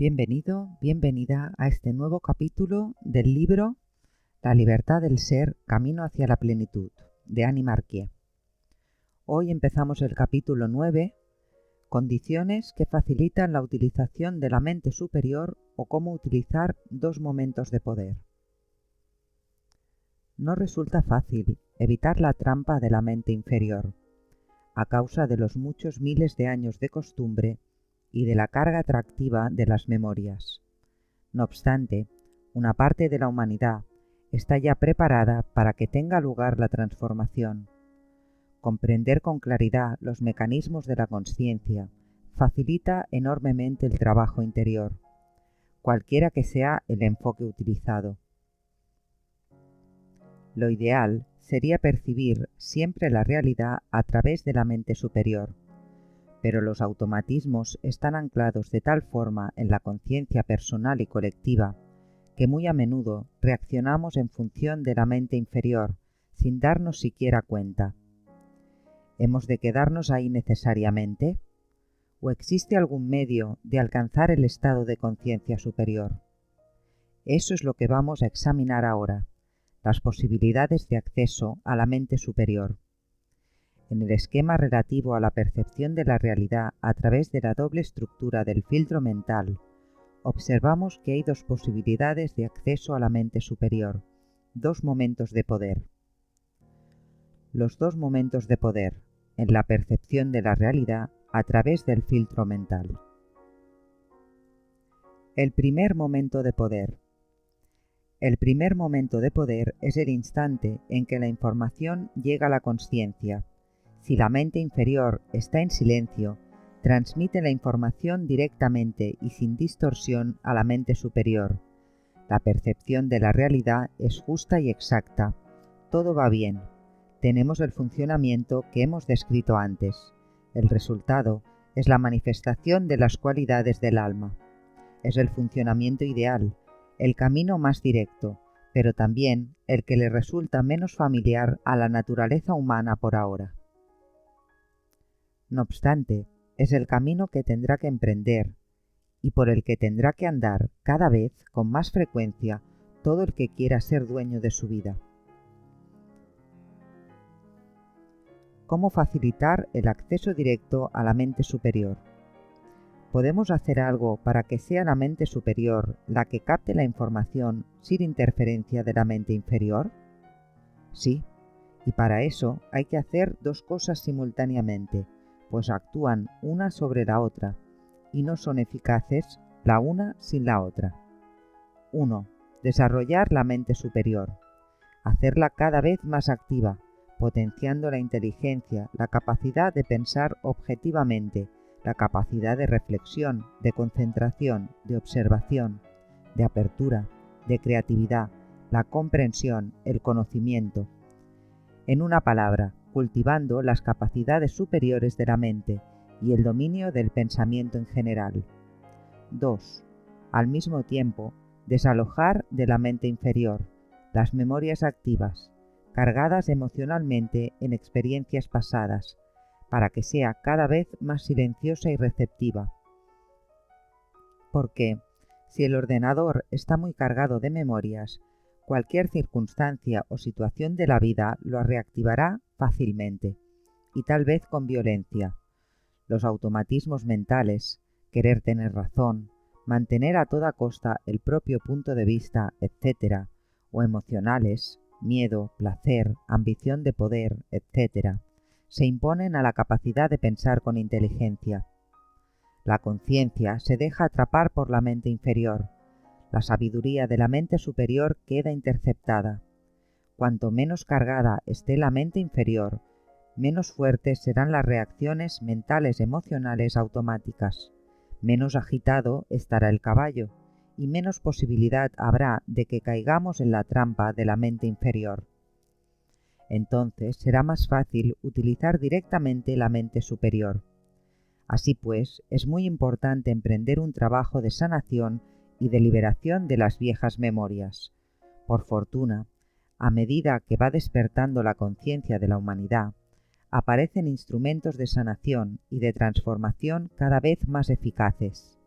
Bienvenido, bienvenida a este nuevo capítulo del libro La libertad del ser, camino hacia la plenitud, de Annie Marquier. Hoy empezamos el capítulo 9, condiciones que facilitan la utilización de la mente superior o cómo utilizar dos momentos de poder. No resulta fácil evitar la trampa de la mente inferior, a causa de los muchos miles de años de costumbre y de la carga atractiva de las memorias. No obstante, una parte de la humanidad está ya preparada para que tenga lugar la transformación. Comprender con claridad los mecanismos de la consciencia facilita enormemente el trabajo interior, cualquiera que sea el enfoque utilizado. Lo ideal sería percibir siempre la realidad a través de la mente superior, pero los automatismos están anclados de tal forma en la conciencia personal y colectiva que muy a menudo reaccionamos en función de la mente inferior sin darnos siquiera cuenta. ¿Hemos de quedarnos ahí necesariamente? ¿O existe algún medio de alcanzar el estado de conciencia superior? Eso es lo que vamos a examinar ahora, las posibilidades de acceso a la mente superior. En el esquema relativo a la percepción de la realidad a través de la doble estructura del filtro mental, observamos que hay dos posibilidades de acceso a la mente superior, dos momentos de poder. Los dos momentos de poder en la percepción de la realidad a través del filtro mental. El primer momento de poder. El primer momento de poder es el instante en que la información llega a la consciencia. Si la mente inferior está en silencio, transmite la información directamente y sin distorsión a la mente superior. La percepción de la realidad es justa y exacta. Todo va bien. Tenemos el funcionamiento que hemos descrito antes. El resultado es la manifestación de las cualidades del alma. Es el funcionamiento ideal, el camino más directo, pero también el que le resulta menos familiar a la naturaleza humana por ahora. No obstante, es el camino que tendrá que emprender y por el que tendrá que andar cada vez con más frecuencia todo el que quiera ser dueño de su vida. ¿Cómo facilitar el acceso directo a la mente superior? ¿Podemos hacer algo para que sea la mente superior la que capte la información sin interferencia de la mente inferior? Sí, y para eso hay que hacer dos cosas simultáneamente, pues actúan una sobre la otra, y no son eficaces la una sin la otra. 1. Desarrollar la mente superior. Hacerla cada vez más activa, potenciando la inteligencia, la capacidad de pensar objetivamente, la capacidad de reflexión, de concentración, de observación, de apertura, de creatividad, la comprensión, el conocimiento. En una palabra, cultivando las capacidades superiores de la mente y el dominio del pensamiento en general. 2. Al mismo tiempo, desalojar de la mente inferior las memorias activas, cargadas emocionalmente en experiencias pasadas, para que sea cada vez más silenciosa y receptiva. Porque, si el ordenador está muy cargado de memorias, cualquier circunstancia o situación de la vida lo reactivará fácilmente, y tal vez con violencia. Los automatismos mentales, querer tener razón, mantener a toda costa el propio punto de vista, etc., o emocionales, miedo, placer, ambición de poder, etc., se imponen a la capacidad de pensar con inteligencia. La conciencia se deja atrapar por la mente inferior. La sabiduría de la mente superior queda interceptada. Cuanto menos cargada esté la mente inferior, menos fuertes serán las reacciones mentales emocionales automáticas, menos agitado estará el caballo y menos posibilidad habrá de que caigamos en la trampa de la mente inferior. Entonces será más fácil utilizar directamente la mente superior. Así pues, es muy importante emprender un trabajo de sanación y de liberación de las viejas memorias. Por fortuna, a medida que va despertando la conciencia de la humanidad, aparecen instrumentos de sanación y de transformación cada vez más eficaces.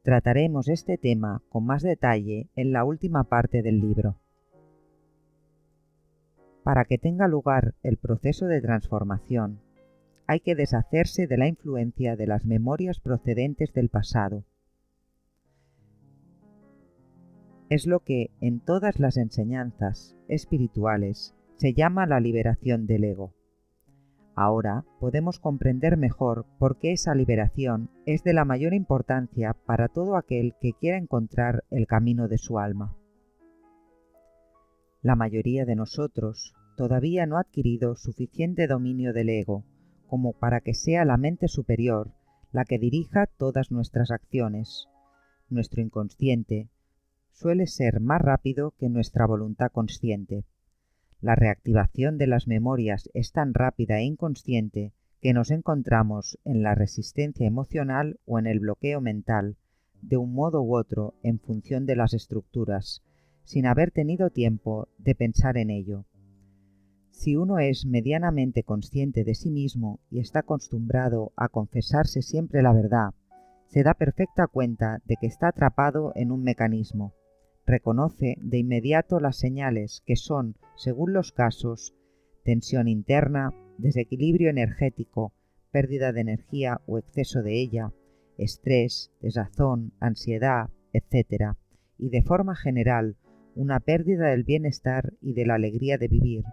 Trataremos este tema con más detalle en la última parte del libro. Para que tenga lugar el proceso de transformación, hay que deshacerse de la influencia de las memorias procedentes del pasado. Es lo que en todas las enseñanzas espirituales se llama la liberación del ego. Ahora podemos comprender mejor por qué esa liberación es de la mayor importancia para todo aquel que quiera encontrar el camino de su alma. La mayoría de nosotros todavía no ha adquirido suficiente dominio del ego como para que sea la mente superior la que dirija todas nuestras acciones. Nuestro inconsciente suele ser más rápido que nuestra voluntad consciente. La reactivación de las memorias es tan rápida e inconsciente que nos encontramos en la resistencia emocional o en el bloqueo mental, de un modo u otro en función de las estructuras, sin haber tenido tiempo de pensar en ello. Si uno es medianamente consciente de sí mismo y está acostumbrado a confesarse siempre la verdad, se da perfecta cuenta de que está atrapado en un mecanismo. Reconoce de inmediato las señales que son, según los casos, tensión interna, desequilibrio energético, pérdida de energía o exceso de ella, estrés, desazón, ansiedad, etc. Y de forma general, una pérdida del bienestar y de la alegría de vivir,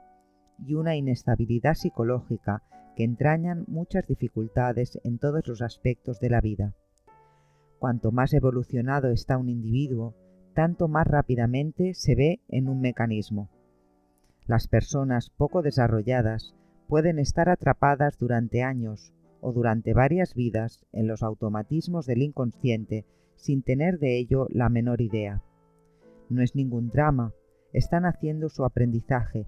y una inestabilidad psicológica que entrañan muchas dificultades en todos los aspectos de la vida. Cuanto más evolucionado está un individuo, tanto más rápidamente se ve en un mecanismo. Las personas poco desarrolladas pueden estar atrapadas durante años o durante varias vidas en los automatismos del inconsciente sin tener de ello la menor idea. No es ningún drama, están haciendo su aprendizaje,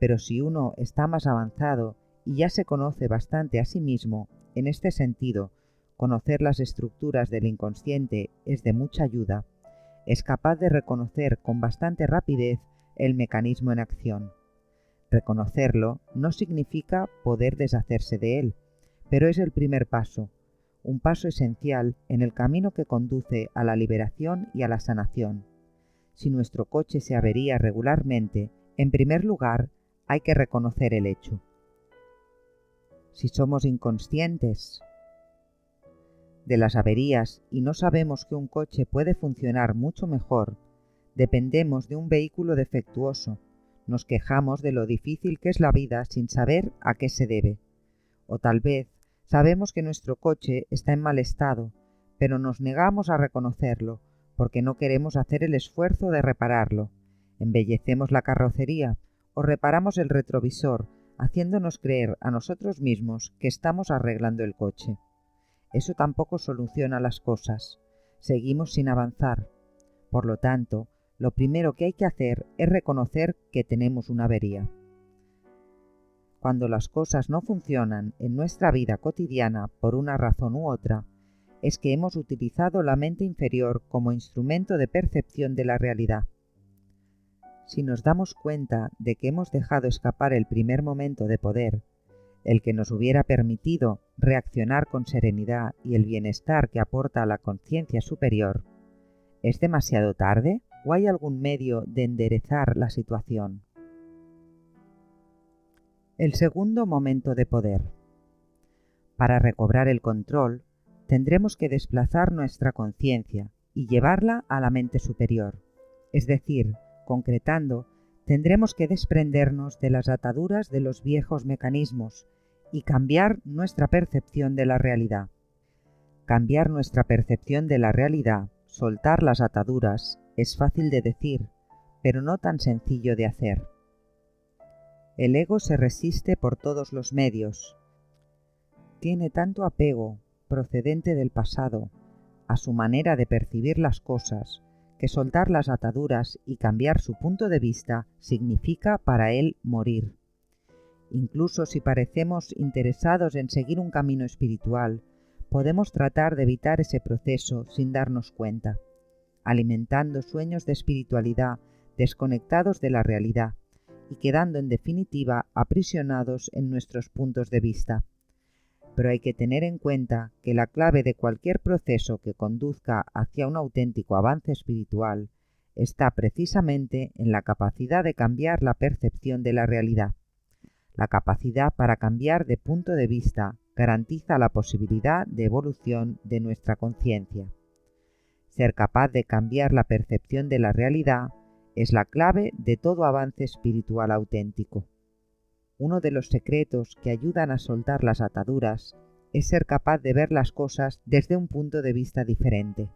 pero si uno está más avanzado y ya se conoce bastante a sí mismo, en este sentido, conocer las estructuras del inconsciente es de mucha ayuda. Es capaz de reconocer con bastante rapidez el mecanismo en acción. Reconocerlo no significa poder deshacerse de él, pero es el primer paso, un paso esencial en el camino que conduce a la liberación y a la sanación. Si nuestro coche se avería regularmente, en primer lugar hay que reconocer el hecho. Si somos inconscientes de las averías y no sabemos que un coche puede funcionar mucho mejor, dependemos de un vehículo defectuoso, nos quejamos de lo difícil que es la vida sin saber a qué se debe. O tal vez sabemos que nuestro coche está en mal estado, pero nos negamos a reconocerlo porque no queremos hacer el esfuerzo de repararlo. Embellecemos la carrocería o reparamos el retrovisor, haciéndonos creer a nosotros mismos que estamos arreglando el coche. Eso tampoco soluciona las cosas. Seguimos sin avanzar. Por lo tanto, lo primero que hay que hacer es reconocer que tenemos una avería. Cuando las cosas no funcionan en nuestra vida cotidiana por una razón u otra, es que hemos utilizado la mente inferior como instrumento de percepción de la realidad. Si nos damos cuenta de que hemos dejado escapar el primer momento de poder, el que nos hubiera permitido reaccionar con serenidad y el bienestar que aporta a la conciencia superior, ¿es demasiado tarde o hay algún medio de enderezar la situación? El segundo momento de poder. Para recobrar el control, tendremos que desplazar nuestra conciencia y llevarla a la mente superior, es decir, concretando, tendremos que desprendernos de las ataduras de los viejos mecanismos y cambiar nuestra percepción de la realidad. Cambiar nuestra percepción de la realidad, soltar las ataduras, es fácil de decir, pero no tan sencillo de hacer. El ego se resiste por todos los medios. Tiene tanto apego, procedente del pasado, a su manera de percibir las cosas, que soltar las ataduras y cambiar su punto de vista significa para él morir. Incluso si parecemos interesados en seguir un camino espiritual, podemos tratar de evitar ese proceso sin darnos cuenta, alimentando sueños de espiritualidad desconectados de la realidad y quedando en definitiva aprisionados en nuestros puntos de vista. pero hay que tener en cuenta que la clave de cualquier proceso que conduzca hacia un auténtico avance espiritual está precisamente en la capacidad de cambiar la percepción de la realidad. La capacidad para cambiar de punto de vista garantiza la posibilidad de evolución de nuestra conciencia. Ser capaz de cambiar la percepción de la realidad es la clave de todo avance espiritual auténtico. Uno de los secretos que ayudan a soltar las ataduras es ser capaz de ver las cosas desde un punto de vista diferente.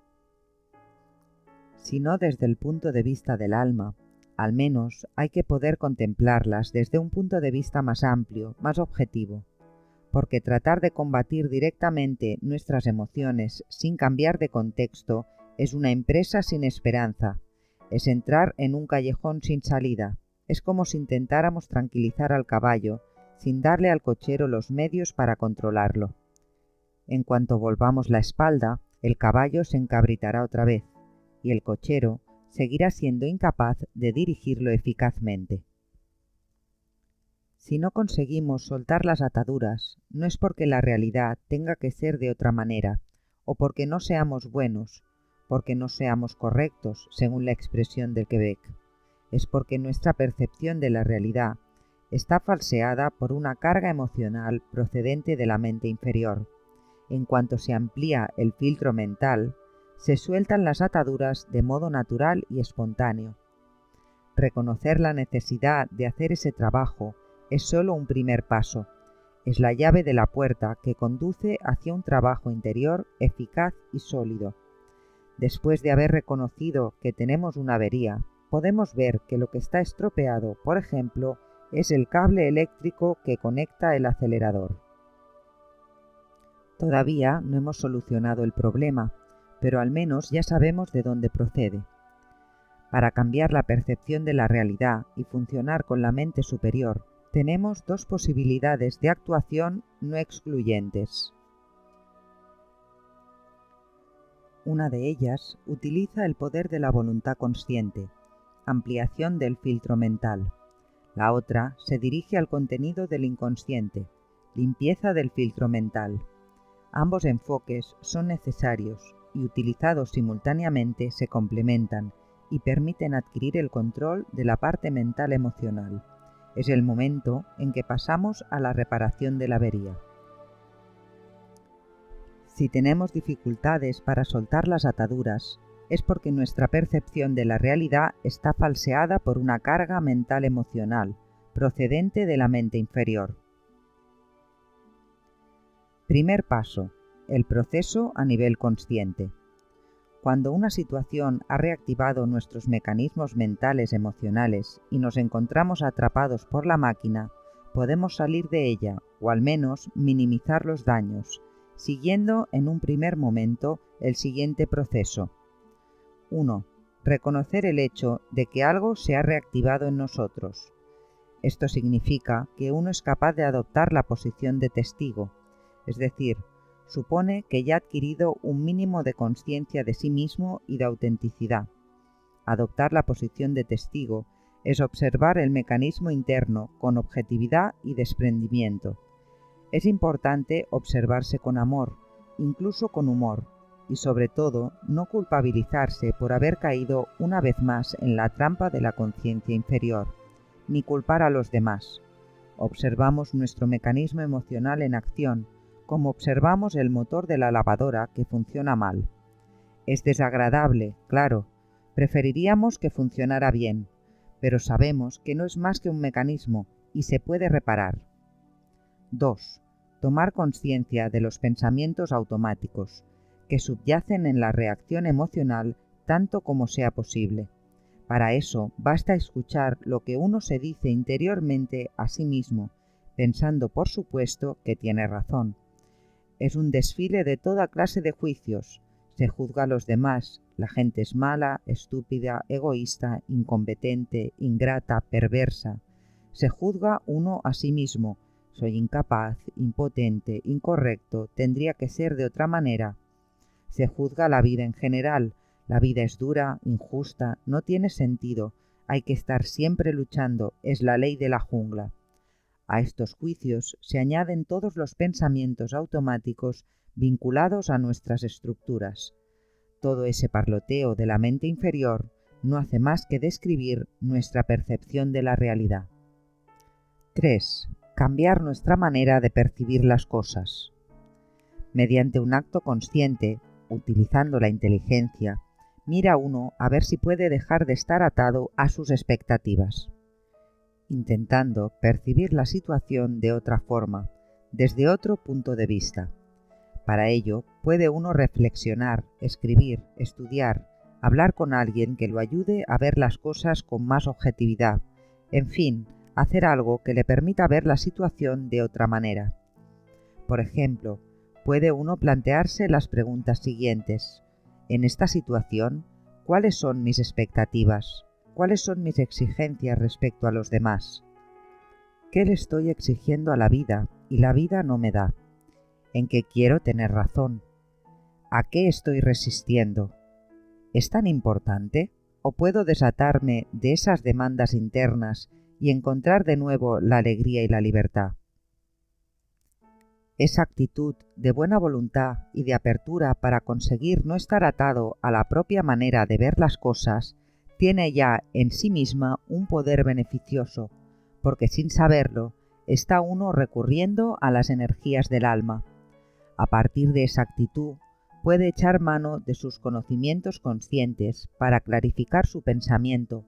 Si no desde el punto de vista del alma, al menos hay que poder contemplarlas desde un punto de vista más amplio, más objetivo, porque tratar de combatir directamente nuestras emociones sin cambiar de contexto es una empresa sin esperanza, es entrar en un callejón sin salida, es como si intentáramos tranquilizar al caballo sin darle al cochero los medios para controlarlo. En cuanto volvamos la espalda, el caballo se encabritará otra vez, y el cochero seguirá siendo incapaz de dirigirlo eficazmente. Si no conseguimos soltar las ataduras, no es porque la realidad tenga que ser de otra manera, o porque no seamos buenos, porque no seamos correctos, según la expresión del Quebec. Es porque nuestra percepción de la realidad está falseada por una carga emocional procedente de la mente inferior. En cuanto se amplía el filtro mental, se sueltan las ataduras de modo natural y espontáneo. Reconocer la necesidad de hacer ese trabajo es solo un primer paso. Es la llave de la puerta que conduce hacia un trabajo interior eficaz y sólido. Después de haber reconocido que tenemos una avería, podemos ver que lo que está estropeado, por ejemplo, es el cable eléctrico que conecta el acelerador. Todavía no hemos solucionado el problema, pero al menos ya sabemos de dónde procede. Para cambiar la percepción de la realidad y funcionar con la mente superior, tenemos dos posibilidades de actuación no excluyentes. Una de ellas utiliza el poder de la voluntad consciente, ampliación del filtro mental. La otra se dirige al contenido del inconsciente, limpieza del filtro mental. Ambos enfoques son necesarios y utilizados simultáneamente se complementan y permiten adquirir el control de la parte mental emocional. Es el momento en que pasamos a la reparación de la avería. Si tenemos dificultades para soltar las ataduras, es porque nuestra percepción de la realidad está falseada por una carga mental emocional, procedente de la mente inferior. Primer paso: el proceso a nivel consciente. Cuando una situación ha reactivado nuestros mecanismos mentales emocionales y nos encontramos atrapados por la máquina, podemos salir de ella, o al menos minimizar los daños, siguiendo en un primer momento el siguiente proceso. 1. Reconocer el hecho de que algo se ha reactivado en nosotros. Esto significa que uno es capaz de adoptar la posición de testigo, es decir, supone que ya ha adquirido un mínimo de conciencia de sí mismo y de autenticidad. Adoptar la posición de testigo es observar el mecanismo interno con objetividad y desprendimiento. Es importante observarse con amor, incluso con humor, y sobre todo no culpabilizarse por haber caído una vez más en la trampa de la conciencia inferior, ni culpar a los demás. Observamos nuestro mecanismo emocional en acción, como observamos el motor de la lavadora que funciona mal. Es desagradable, claro, preferiríamos que funcionara bien, pero sabemos que no es más que un mecanismo y se puede reparar. 2. Tomar conciencia de los pensamientos automáticos, que subyacen en la reacción emocional tanto como sea posible. Para eso basta escuchar lo que uno se dice interiormente a sí mismo, pensando por supuesto que tiene razón. Es un desfile de toda clase de juicios. Se juzga a los demás. La gente es mala, estúpida, egoísta, incompetente, ingrata, perversa. Se juzga uno a sí mismo. Soy incapaz, impotente, incorrecto, tendría que ser de otra manera. Se juzga la vida en general. La vida es dura, injusta, no tiene sentido. Hay que estar siempre luchando. Es la ley de la jungla. A estos juicios se añaden todos los pensamientos automáticos vinculados a nuestras estructuras. Todo ese parloteo de la mente inferior no hace más que describir nuestra percepción de la realidad. 3. Cambiar nuestra manera de percibir las cosas. Mediante un acto consciente, utilizando la inteligencia, mira uno a ver si puede dejar de estar atado a sus expectativas, intentando percibir la situación de otra forma, desde otro punto de vista. Para ello, puede uno reflexionar, escribir, estudiar, hablar con alguien que lo ayude a ver las cosas con más objetividad, en fin, hacer algo que le permita ver la situación de otra manera. Por ejemplo, puede uno plantearse las preguntas siguientes. En esta situación, ¿cuáles son mis expectativas? ¿Cuáles son mis exigencias respecto a los demás? ¿Qué le estoy exigiendo a la vida y la vida no me da? ¿En qué quiero tener razón? ¿A qué estoy resistiendo? ¿Es tan importante? ¿O puedo desatarme de esas demandas internas y encontrar de nuevo la alegría y la libertad? Esa actitud de buena voluntad y de apertura para conseguir no estar atado a la propia manera de ver las cosas tiene ya en sí misma un poder beneficioso, porque sin saberlo está uno recurriendo a las energías del alma. A partir de esa actitud puede echar mano de sus conocimientos conscientes para clarificar su pensamiento,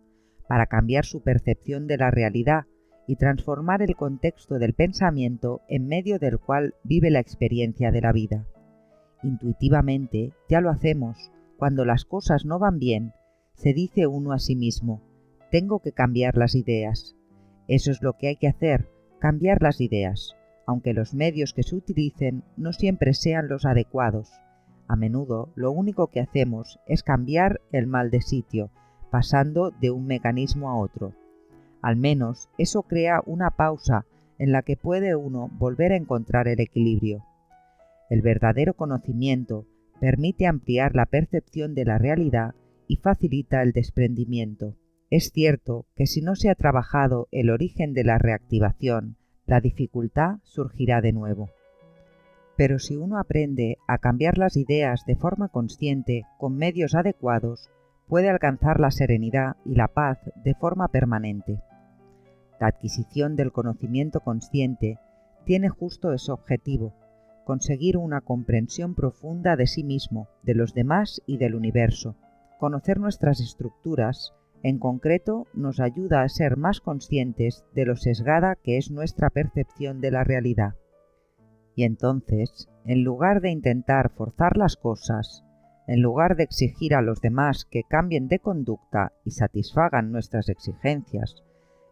para cambiar su percepción de la realidad y transformar el contexto del pensamiento en medio del cual vive la experiencia de la vida. Intuitivamente ya lo hacemos. Cuando las cosas no van bien, se dice uno a sí mismo: tengo que cambiar las ideas. Eso es lo que hay que hacer, cambiar las ideas, aunque los medios que se utilicen no siempre sean los adecuados. A menudo lo único que hacemos es cambiar el mal de sitio, pasando de un mecanismo a otro. Al menos eso crea una pausa en la que puede uno volver a encontrar el equilibrio. El verdadero conocimiento permite ampliar la percepción de la realidad y facilita el desprendimiento. Es cierto que si no se ha trabajado el origen de la reactivación, la dificultad surgirá de nuevo. Pero si uno aprende a cambiar las ideas de forma consciente con medios adecuados, puede alcanzar la serenidad y la paz de forma permanente. La adquisición del conocimiento consciente tiene justo ese objetivo: conseguir una comprensión profunda de sí mismo, de los demás y del universo. Conocer nuestras estructuras, en concreto, nos ayuda a ser más conscientes de lo sesgada que es nuestra percepción de la realidad. Y entonces, en lugar de intentar forzar las cosas, en lugar de exigir a los demás que cambien de conducta y satisfagan nuestras exigencias,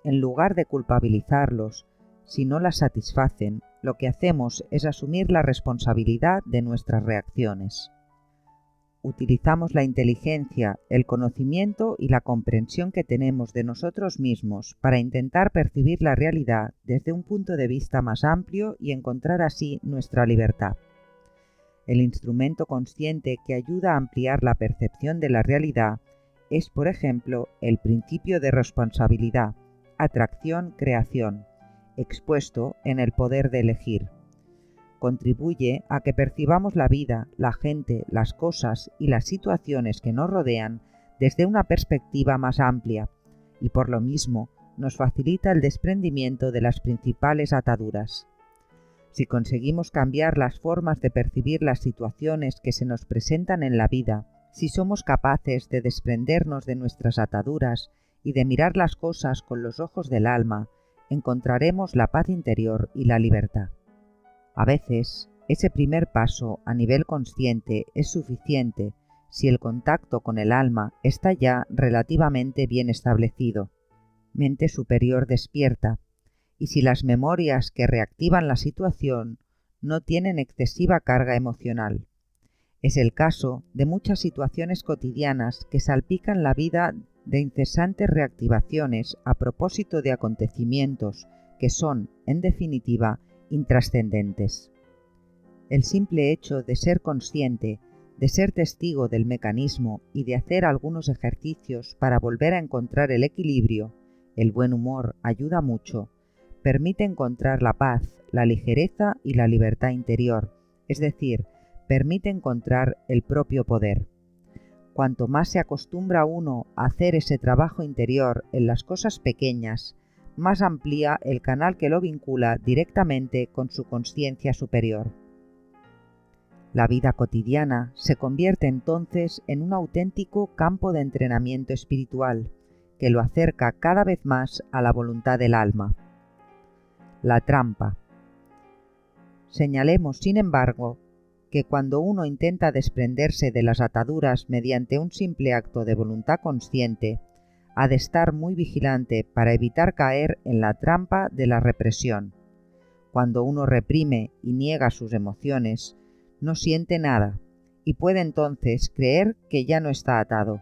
en lugar de culpabilizarlos si no las satisfacen, lo que hacemos es asumir la responsabilidad de nuestras reacciones. Utilizamos la inteligencia, el conocimiento y la comprensión que tenemos de nosotros mismos para intentar percibir la realidad desde un punto de vista más amplio y encontrar así nuestra libertad. El instrumento consciente que ayuda a ampliar la percepción de la realidad es, por ejemplo, el principio de responsabilidad, atracción-creación, expuesto en el poder de elegir. Contribuye a que percibamos la vida, la gente, las cosas y las situaciones que nos rodean desde una perspectiva más amplia y por lo mismo nos facilita el desprendimiento de las principales ataduras. Si conseguimos cambiar las formas de percibir las situaciones que se nos presentan en la vida, si somos capaces de desprendernos de nuestras ataduras y de mirar las cosas con los ojos del alma, encontraremos la paz interior y la libertad. A veces, ese primer paso a nivel consciente es suficiente si el contacto con el alma está ya relativamente bien establecido, mente superior despierta, y si las memorias que reactivan la situación no tienen excesiva carga emocional. Es el caso de muchas situaciones cotidianas que salpican la vida de incesantes reactivaciones a propósito de acontecimientos que son, en definitiva, intrascendentes. El simple hecho de ser consciente, de ser testigo del mecanismo y de hacer algunos ejercicios para volver a encontrar el equilibrio, el buen humor ayuda mucho, permite encontrar la paz, la ligereza y la libertad interior, es decir, permite encontrar el propio poder. Cuanto más se acostumbra uno a hacer ese trabajo interior en las cosas pequeñas, más amplía el canal que lo vincula directamente con su consciencia superior. La vida cotidiana se convierte entonces en un auténtico campo de entrenamiento espiritual, que lo acerca cada vez más a la voluntad del alma. La trampa. Señalemos, sin embargo, que cuando uno intenta desprenderse de las ataduras mediante un simple acto de voluntad consciente, ha de estar muy vigilante para evitar caer en la trampa de la represión. Cuando uno reprime y niega sus emociones, no siente nada y puede entonces creer que ya no está atado,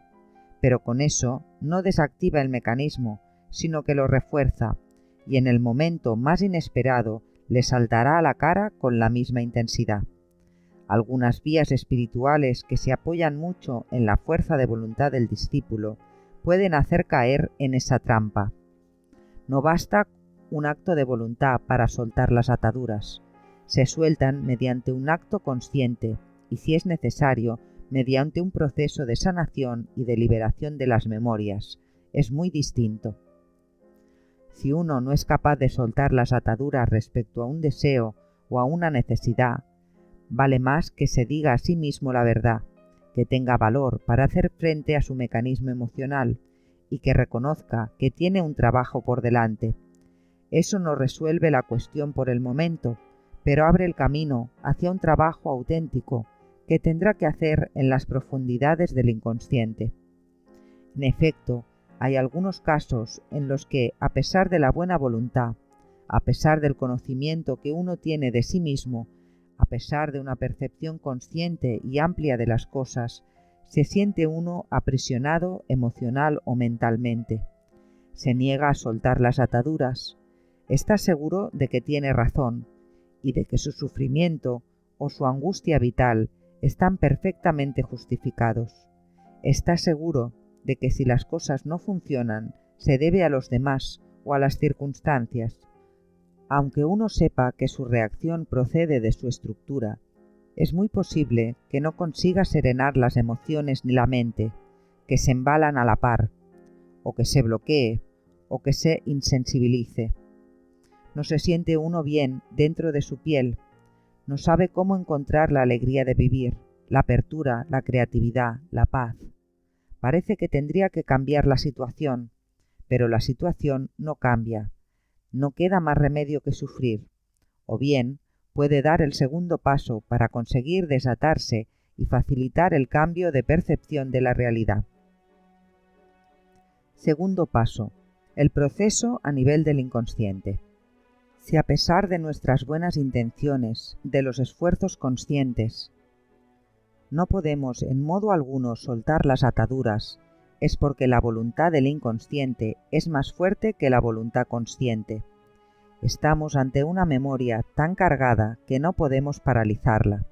pero con eso no desactiva el mecanismo, sino que lo refuerza, y en el momento más inesperado le saltará a la cara con la misma intensidad. Algunas vías espirituales que se apoyan mucho en la fuerza de voluntad del discípulo pueden hacer caer en esa trampa. No basta un acto de voluntad para soltar las ataduras. Se sueltan mediante un acto consciente y, si es necesario, mediante un proceso de sanación y de liberación de las memorias. Es muy distinto. Si uno no es capaz de soltar las ataduras respecto a un deseo o a una necesidad, vale más que se diga a sí mismo la verdad, que tenga valor para hacer frente a su mecanismo emocional y que reconozca que tiene un trabajo por delante. Eso no resuelve la cuestión por el momento, pero abre el camino hacia un trabajo auténtico que tendrá que hacer en las profundidades del inconsciente. En efecto, hay algunos casos en los que, a pesar de la buena voluntad, a pesar del conocimiento que uno tiene de sí mismo, a pesar de una percepción consciente y amplia de las cosas, se siente uno aprisionado emocional o mentalmente. Se niega a soltar las ataduras. Está seguro de que tiene razón y de que su sufrimiento o su angustia vital están perfectamente justificados. Está seguro de que si las cosas no funcionan, se debe a los demás o a las circunstancias. Aunque uno sepa que su reacción procede de su estructura, es muy posible que no consiga serenar las emociones ni la mente, que se embalan a la par, o que se bloquee, o que se insensibilice. No se siente uno bien dentro de su piel, no sabe cómo encontrar la alegría de vivir, la apertura, la creatividad, la paz. Parece que tendría que cambiar la situación, pero la situación no cambia. No queda más remedio que sufrir, o bien puede dar el segundo paso para conseguir desatarse y facilitar el cambio de percepción de la realidad. Segundo paso: el proceso a nivel del inconsciente. Si a pesar de nuestras buenas intenciones, de los esfuerzos conscientes, no podemos en modo alguno soltar las ataduras, es porque la voluntad del inconsciente es más fuerte que la voluntad consciente. Estamos ante una memoria tan cargada que no podemos paralizarla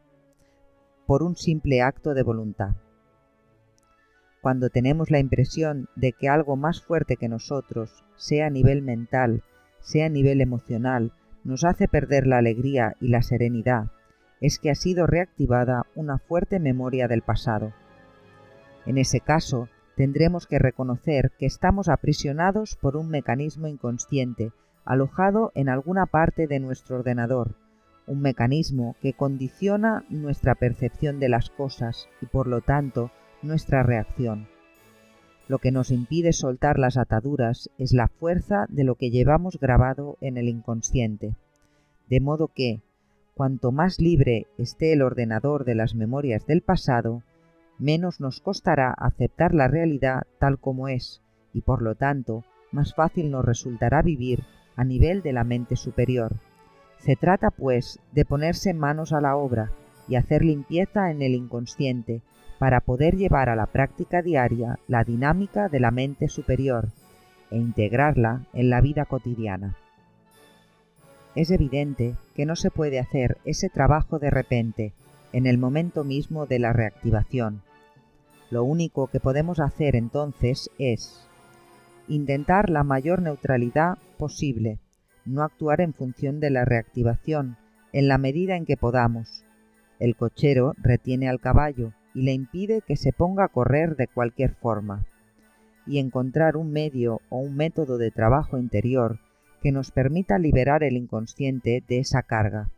por un simple acto de voluntad. Cuando tenemos la impresión de que algo más fuerte que nosotros, sea a nivel mental, sea a nivel emocional, nos hace perder la alegría y la serenidad, es que ha sido reactivada una fuerte memoria del pasado. En ese caso, tendremos que reconocer que estamos aprisionados por un mecanismo inconsciente alojado en alguna parte de nuestro ordenador, un mecanismo que condiciona nuestra percepción de las cosas y, por lo tanto, nuestra reacción. Lo que nos impide soltar las ataduras es la fuerza de lo que llevamos grabado en el inconsciente, de modo que, cuanto más libre esté el ordenador de las memorias del pasado, menos nos costará aceptar la realidad tal como es, y por lo tanto, más fácil nos resultará vivir a nivel de la mente superior. Se trata, pues, de ponerse manos a la obra y hacer limpieza en el inconsciente para poder llevar a la práctica diaria la dinámica de la mente superior e integrarla en la vida cotidiana. Es evidente que no se puede hacer ese trabajo de repente, en el momento mismo de la reactivación. Lo único que podemos hacer entonces es intentar la mayor neutralidad posible, no actuar en función de la reactivación, en la medida en que podamos. El cochero retiene al caballo y le impide que se ponga a correr de cualquier forma. Y encontrar un medio o un método de trabajo interior que nos permita liberar el inconsciente de esa carga.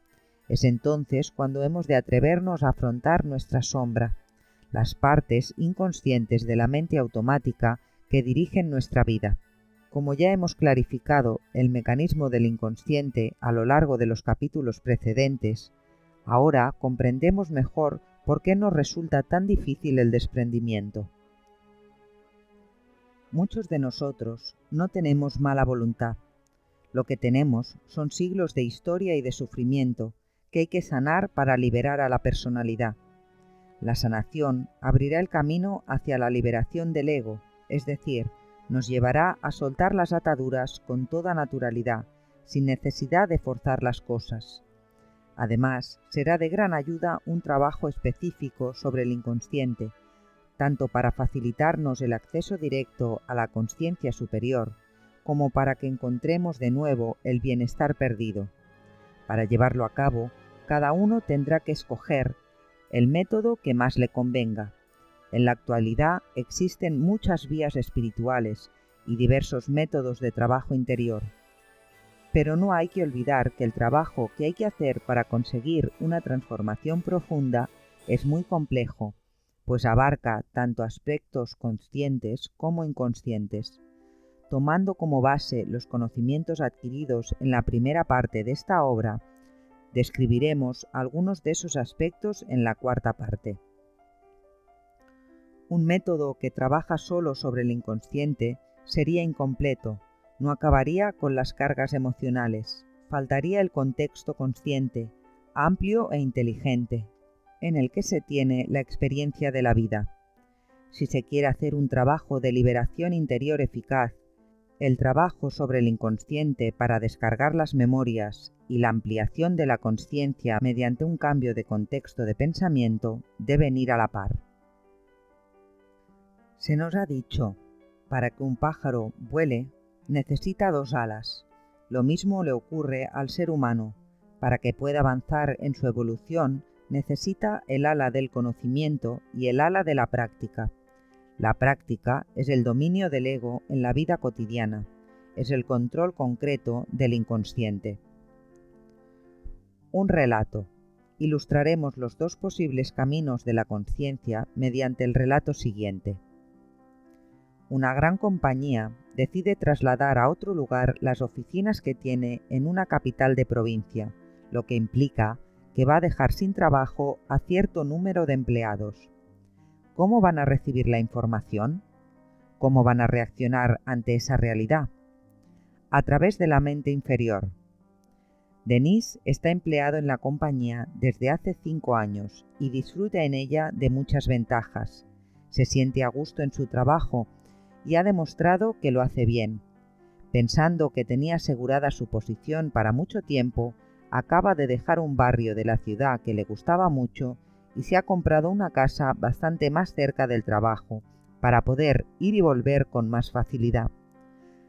Es entonces cuando hemos de atrevernos a afrontar nuestra sombra, las partes inconscientes de la mente automática que dirigen nuestra vida. Como ya hemos clarificado el mecanismo del inconsciente a lo largo de los capítulos precedentes, ahora comprendemos mejor por qué nos resulta tan difícil el desprendimiento. Muchos de nosotros no tenemos mala voluntad. Lo que tenemos son siglos de historia y de sufrimiento que hay que sanar para liberar a la personalidad. La sanación abrirá el camino hacia la liberación del ego, es decir, nos llevará a soltar las ataduras con toda naturalidad, sin necesidad de forzar las cosas. Además, será de gran ayuda un trabajo específico sobre el inconsciente, tanto para facilitarnos el acceso directo a la conciencia superior, como para que encontremos de nuevo el bienestar perdido. Para llevarlo a cabo, cada uno tendrá que escoger el método que más le convenga. En la actualidad existen muchas vías espirituales y diversos métodos de trabajo interior. Pero no hay que olvidar que el trabajo que hay que hacer para conseguir una transformación profunda es muy complejo, pues abarca tanto aspectos conscientes como inconscientes. Tomando como base los conocimientos adquiridos en la primera parte de esta obra, describiremos algunos de esos aspectos en la cuarta parte. Un método que trabaja solo sobre el inconsciente sería incompleto, no acabaría con las cargas emocionales, faltaría el contexto consciente, amplio e inteligente, en el que se tiene la experiencia de la vida. Si se quiere hacer un trabajo de liberación interior eficaz, el trabajo sobre el inconsciente para descargar las memorias y la ampliación de la consciencia mediante un cambio de contexto de pensamiento deben ir a la par. Se nos ha dicho, para que un pájaro vuele, necesita 2 alas. Lo mismo le ocurre al ser humano. Para que pueda avanzar en su evolución, necesita el ala del conocimiento y el ala de la práctica. La práctica es el dominio del ego en la vida cotidiana, es el control concreto del inconsciente. Un relato. Ilustraremos los 2 posibles caminos de la conciencia mediante el relato siguiente. Una gran compañía decide trasladar a otro lugar las oficinas que tiene en una capital de provincia, lo que implica que va a dejar sin trabajo a cierto número de empleados. ¿Cómo van a recibir la información? ¿Cómo van a reaccionar ante esa realidad? A través de la mente inferior. Denis está empleado en la compañía desde hace 5 años y disfruta en ella de muchas ventajas. Se siente a gusto en su trabajo y ha demostrado que lo hace bien. Pensando que tenía asegurada su posición para mucho tiempo, acaba de dejar un barrio de la ciudad que le gustaba mucho y se ha comprado una casa bastante más cerca del trabajo, para poder ir y volver con más facilidad.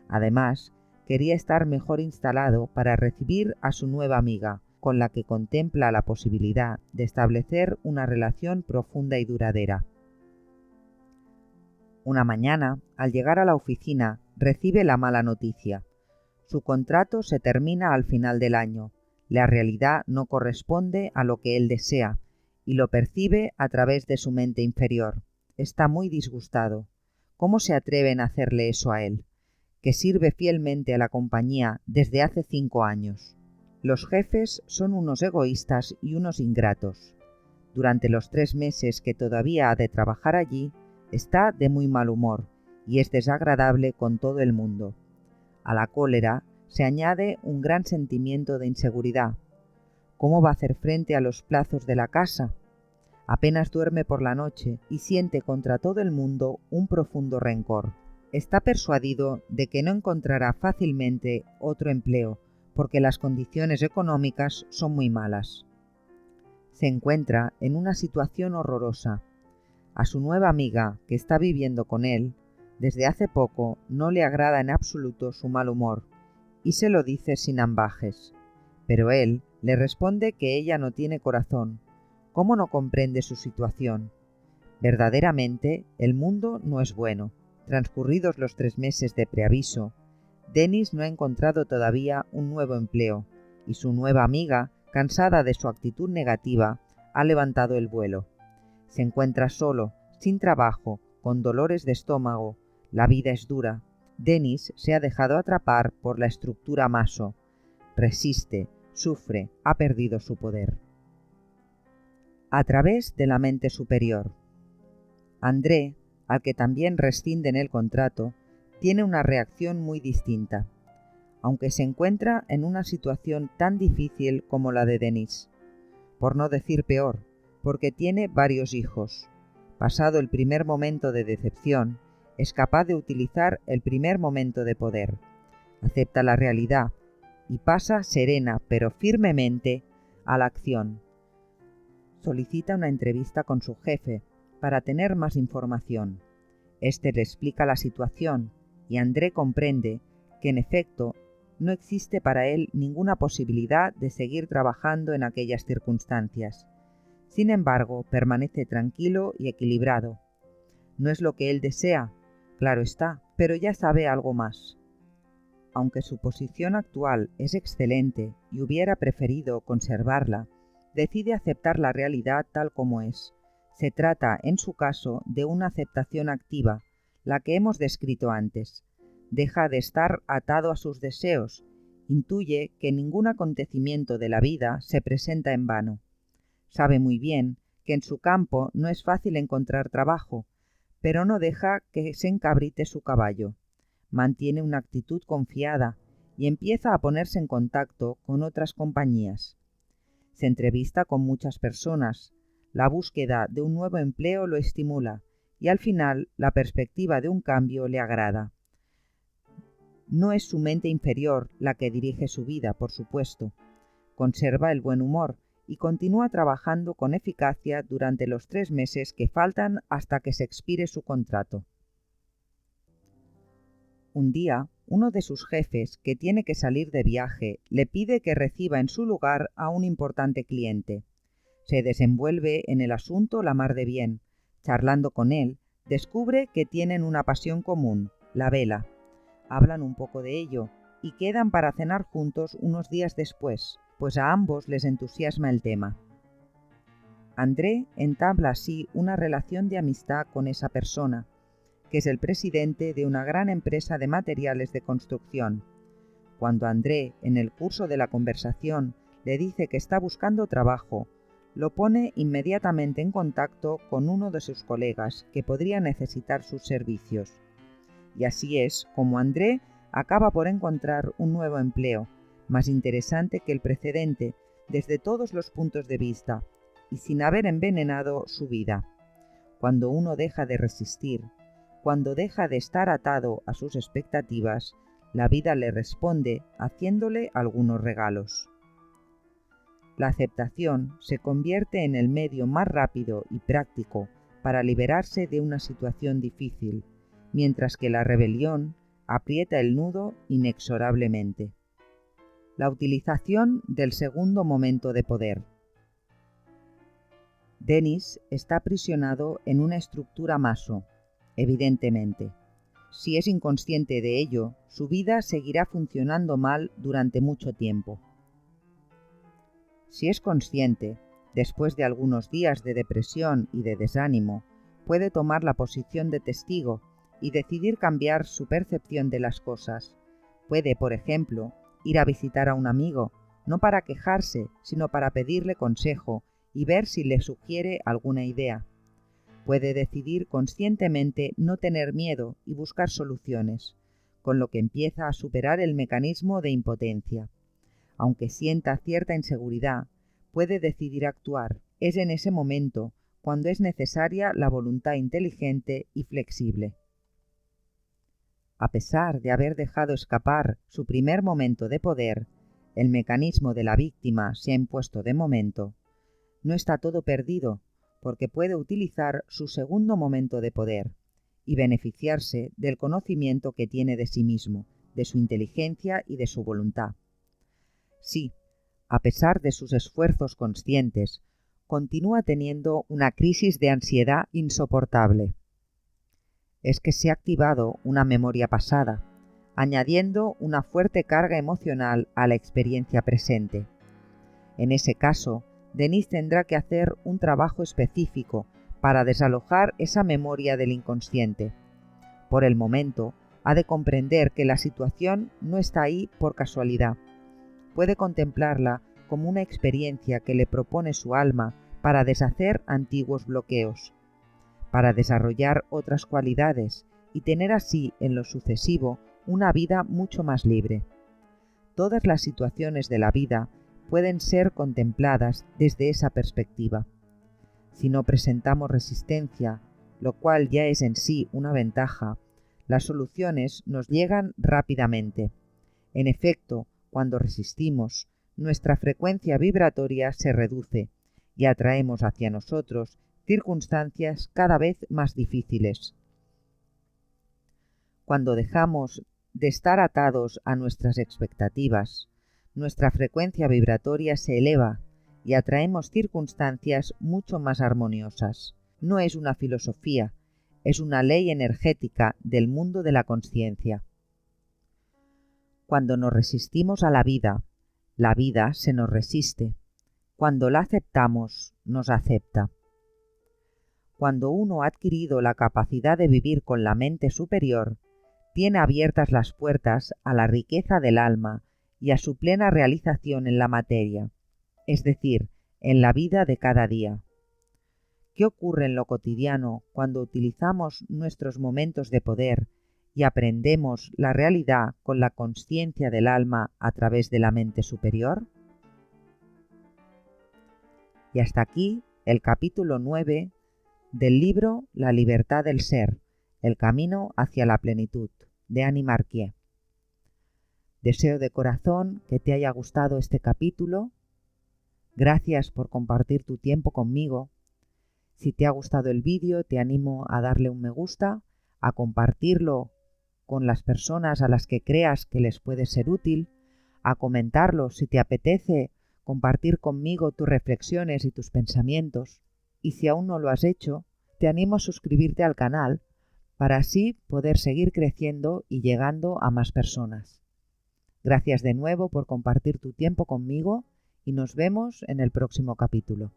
Además, quería estar mejor instalado para recibir a su nueva amiga, con la que contempla la posibilidad de establecer una relación profunda y duradera. Una mañana, al llegar a la oficina, recibe la mala noticia. Su contrato se termina al final del año. La realidad no corresponde a lo que él desea, y lo percibe a través de su mente inferior. Está muy disgustado. ¿Cómo se atreven a hacerle eso a él, que sirve fielmente a la compañía desde hace 5 años? Los jefes son unos egoístas y unos ingratos. Durante los 3 meses que todavía ha de trabajar allí, está de muy mal humor y es desagradable con todo el mundo. A la cólera se añade un gran sentimiento de inseguridad. ¿Cómo va a hacer frente a los plazos de la casa? Apenas duerme por la noche y siente contra todo el mundo un profundo rencor. Está persuadido de que no encontrará fácilmente otro empleo, porque las condiciones económicas son muy malas. Se encuentra en una situación horrorosa. A su nueva amiga, que está viviendo con él, desde hace poco no le agrada en absoluto su mal humor, y se lo dice sin ambajes. Pero él le responde que ella no tiene corazón. ¿Cómo no comprende su situación? Verdaderamente, el mundo no es bueno. Transcurridos los 3 meses de preaviso, Dennis no ha encontrado todavía un nuevo empleo, y su nueva amiga, cansada de su actitud negativa, ha levantado el vuelo. Se encuentra solo, sin trabajo, con dolores de estómago. La vida es dura. Dennis se ha dejado atrapar por la estructura Maso. Resiste, sufre, ha perdido su poder. A través de la mente superior. André, al que también rescinden el contrato, tiene una reacción muy distinta, aunque se encuentra en una situación tan difícil como la de Dennis, por no decir peor, porque tiene varios hijos. Pasado el primer momento de decepción, es capaz de utilizar el primer momento de poder. Acepta la realidad y pasa serena pero firmemente a la acción. Solicita una entrevista con su jefe para tener más información. Este le explica la situación y André comprende que en efecto no existe para él ninguna posibilidad de seguir trabajando en aquellas circunstancias. Sin embargo, permanece tranquilo y equilibrado. No es lo que él desea, claro está, pero ya sabe algo más. Aunque su posición actual es excelente y hubiera preferido conservarla, decide aceptar la realidad tal como es. Se trata, en su caso, de una aceptación activa, la que hemos descrito antes. Deja de estar atado a sus deseos, intuye que ningún acontecimiento de la vida se presenta en vano. Sabe muy bien que en su campo no es fácil encontrar trabajo, pero no deja que se encabrite su caballo. Mantiene una actitud confiada y empieza a ponerse en contacto con otras compañías. Se entrevista con muchas personas. La búsqueda de un nuevo empleo lo estimula y al final la perspectiva de un cambio le agrada. No es su mente inferior la que dirige su vida, por supuesto. Conserva el buen humor y continúa trabajando con eficacia durante los 3 meses que faltan hasta que se expire su contrato. Un día, uno de sus jefes, que tiene que salir de viaje, le pide que reciba en su lugar a un importante cliente. Se desenvuelve en el asunto la mar de bien. Charlando con él, descubre que tienen una pasión común, la vela. Hablan un poco de ello y quedan para cenar juntos unos días después, pues a ambos les entusiasma el tema. André entabla así una relación de amistad con esa persona, que es el presidente de una gran empresa de materiales de construcción. Cuando André, en el curso de la conversación, le dice que está buscando trabajo, lo pone inmediatamente en contacto con uno de sus colegas que podría necesitar sus servicios. Y así es como André acaba por encontrar un nuevo empleo, más interesante que el precedente desde todos los puntos de vista, y sin haber envenenado su vida. Cuando uno deja de resistir, cuando deja de estar atado a sus expectativas, la vida le responde haciéndole algunos regalos. La aceptación se convierte en el medio más rápido y práctico para liberarse de una situación difícil, mientras que la rebelión aprieta el nudo inexorablemente. La utilización del segundo momento de poder. Dennis está aprisionado en una estructura Maso, evidentemente. Si es inconsciente de ello, su vida seguirá funcionando mal durante mucho tiempo. Si es consciente, después de algunos días de depresión y de desánimo, puede tomar la posición de testigo y decidir cambiar su percepción de las cosas. Puede, por ejemplo, ir a visitar a un amigo, no para quejarse, sino para pedirle consejo y ver si le sugiere alguna idea. Puede decidir conscientemente no tener miedo y buscar soluciones, con lo que empieza a superar el mecanismo de impotencia. Aunque sienta cierta inseguridad, puede decidir actuar. Es en ese momento cuando es necesaria la voluntad inteligente y flexible. A pesar de haber dejado escapar su primer momento de poder, el mecanismo de la víctima se ha impuesto de momento. No está todo perdido, porque puede utilizar su segundo momento de poder y beneficiarse del conocimiento que tiene de sí mismo, de su inteligencia y de su voluntad. Sí, a pesar de sus esfuerzos conscientes, continúa teniendo una crisis de ansiedad insoportable. Es que se ha activado una memoria pasada, añadiendo una fuerte carga emocional a la experiencia presente. En ese caso, Denise tendrá que hacer un trabajo específico para desalojar esa memoria del inconsciente. Por el momento, ha de comprender que la situación no está ahí por casualidad. Puede contemplarla como una experiencia que le propone su alma para deshacer antiguos bloqueos, para desarrollar otras cualidades y tener así en lo sucesivo una vida mucho más libre. Todas las situaciones de la vida pueden ser contempladas desde esa perspectiva. Si no presentamos resistencia, lo cual ya es en sí una ventaja, las soluciones nos llegan rápidamente. En efecto, cuando resistimos, nuestra frecuencia vibratoria se reduce y atraemos hacia nosotros circunstancias cada vez más difíciles. Cuando dejamos de estar atados a nuestras expectativas, nuestra frecuencia vibratoria se eleva y atraemos circunstancias mucho más armoniosas. No es una filosofía, es una ley energética del mundo de la consciencia. Cuando nos resistimos a la vida se nos resiste. Cuando la aceptamos, nos acepta. Cuando uno ha adquirido la capacidad de vivir con la mente superior, tiene abiertas las puertas a la riqueza del alma y a su plena realización en la materia, es decir, en la vida de cada día. ¿Qué ocurre en lo cotidiano cuando utilizamos nuestros momentos de poder y aprendemos la realidad con la consciencia del alma a través de la mente superior? Y hasta aquí el capítulo 9 del libro La libertad del ser, el camino hacia la plenitud, de Annie Marquier. Deseo de corazón que te haya gustado este capítulo. Gracias por compartir tu tiempo conmigo. Si te ha gustado el vídeo, te animo a darle un me gusta, a compartirlo con las personas a las que creas que les puede ser útil, a comentarlo si te apetece compartir conmigo tus reflexiones y tus pensamientos. Y si aún no lo has hecho, te animo a suscribirte al canal para así poder seguir creciendo y llegando a más personas. Gracias de nuevo por compartir tu tiempo conmigo y nos vemos en el próximo capítulo.